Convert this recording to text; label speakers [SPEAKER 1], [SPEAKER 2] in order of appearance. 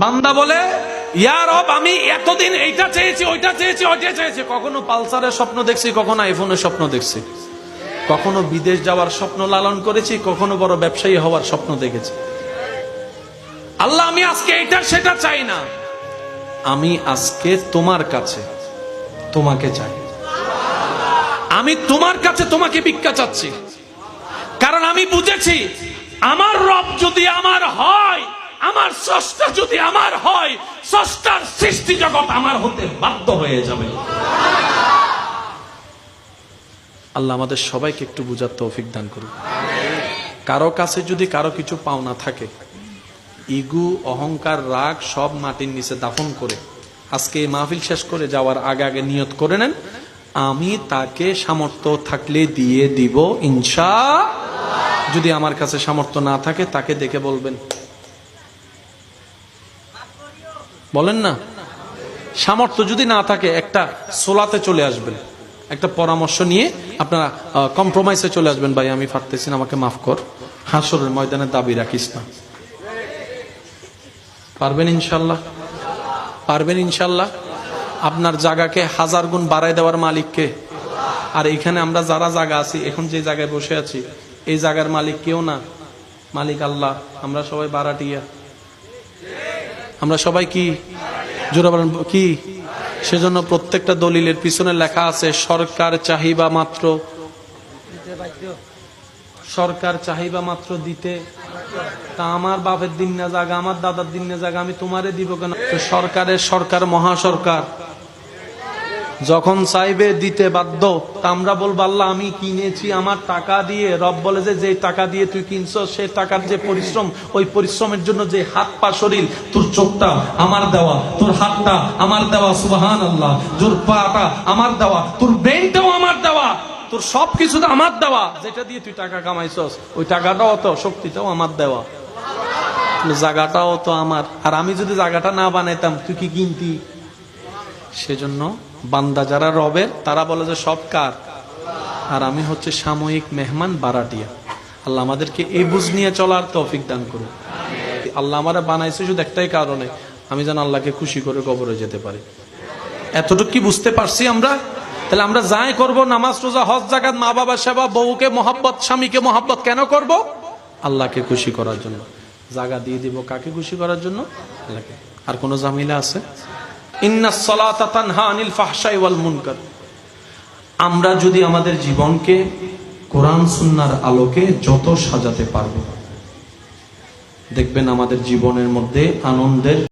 [SPEAKER 1] বান্দা বলে, ইয়া রব, আমি এতদিন এইটা চেয়েছি, ওইটা চেয়েছি, ওইটা চেয়েছি। কখনো পালসারের স্বপ্ন দেখছি, কখনো আইফোনের স্বপ্ন দেখছি, কখনো বিদেশ যাওয়ার স্বপ্ন লালন করেছি, কখনো বড় ব্যবসায়ী হওয়ার স্বপ্ন দেখেছি। আল্লাহ, আমি আজকে এটা সেটা চাই না, আমি আজকে তোমার কাছে তোমাকে চাই। আমি তোমার কাছে তোমাকে ভিক্ষা চাচ্ছি, কারণ আমি বুঝেছি আমার রব যদি আমার হয়, আমার স্রষ্টা যদি আমার হয়, স্রষ্টার সৃষ্টি জগৎ আমার হতে বাধ্য হয়ে যাবে। আল্লাহ আমাদের সবাইকে একটু বুঝার তৌফিক দান করুন। কারো কাছে যদি কারো কিছু পাওনা থাকে, ইগু, অহংকার, রাগ সব মাটির নিচে দাফন করে আজকে এই মাহফিল শেষ করে যাওয়ার আগে আগে নিয়ত করে নেন, আমি তাকে সামর্থ্য থাকলে দিয়ে দিব ইনশাআল্লাহ। যদি আমার কাছে সামর্থ্য না থাকে, তাকে দেখে বলবেন, বলেন না, সামর্থ্য যদি না থাকে একটা সোলাতে চলে আসবেন, একটা পরামর্শ নিয়ে আপনারা কম্প্রোমাইজে চলে আসবেন, ভাই আমি পারতেছি না, আমাকে মাফ কর, হাসরের ময়দানে দাবি রাখিস না। পারবেন ইনশাল্লাহ? পারবেন ইনশাল্লাহ? আপনার জায়গাকে 1000 গুণ বাড়ায় দেওয়ার মালিককে। আর এখানে আমরা যারা জায়গা আছি, এখন যে জায়গায় বসে আছি, এই জায়গার মালিক কেউ না, মালিক আল্লাহ। আমরা সবাই বারাটিয়া, আমরা সবাই কি জোরে বলেন কি? সেজন্য প্রত্যেকটা দলিলের পিছনে লেখা আছে সরকার চাহিবা মাত্র, সরকার চাহিবা মাত্র দিতে। তা আমার বাপের দিন না জায়গা, আমার দাদার দিন না জায়গা, আমি তোমারে দিব কেন? সরকারের সরকার মহাসরকার যখন চাইবে দিতে বাধ্য। তা আমরা বলবো আল্লাহ আমি কিনেছি আমার টাকা দিয়ে। রব বলে যে টাকা দিয়ে তুই কিনছ, সে টাকার যে পরিশ্রম, ওই পরিশ্রমের জন্য যে হাত পা শরীর, তোর চোখটা আমার দেওয়া, তোর হাতটা আমার দেওয়া, সুবহানাল্লাহ, তোর পাটা আমার দেওয়া, তোর ব্রেনটাও আমার দেওয়া, তোর সবকিছু আমার দেওয়া, যেটা দিয়ে তুই টাকা কামাইছস, ওই টাকাটাও তো, শক্তিটাও আমার দেওয়া, জায়গাটাও তো আমার। আর আমি যদি জায়গাটা না বানাইতাম, তুই কি কিনতি? সেজন্য বান্দা যারা রবের, তারা বলে যে সব কার, আর আমি হচ্ছে সাময়িক মেহমান বারাটিয়া। আল্লাহ আমাদেরকে এই বুঝ নিয়ে চলার তৌফিক দান করুন। আল্লাহ আমারা বানাইছে শুধু একটাই কারণে, আমি যেন আল্লাহকে খুশি করে কবরে যেতে পারি। এতটুকু কি বুঝতে পারছি আমরা? তাহলে আমরা যাই করব, নামাজ, রোজা, হজ, যাকাত, মা বাবা সেবা, বউকে মহব্বত, স্বামীকে মহব্বত, কেন করব? আল্লাহকে খুশি করার জন্য। জায়গা দিয়ে দিব কাকে খুশি করার জন্য? আল্লাহকে। আর কোন ঝামেলা আছে? ইন্নাস সালাতা তানহা আনিল ফাহশাই ওয়াল মুনকার। আমরা যদি আমাদের জীবনকে কোরআন সুন্নাহর আলোকে যত সাজাতে পারবো, দেখবেন আমাদের জীবনের মধ্যে আনন্দের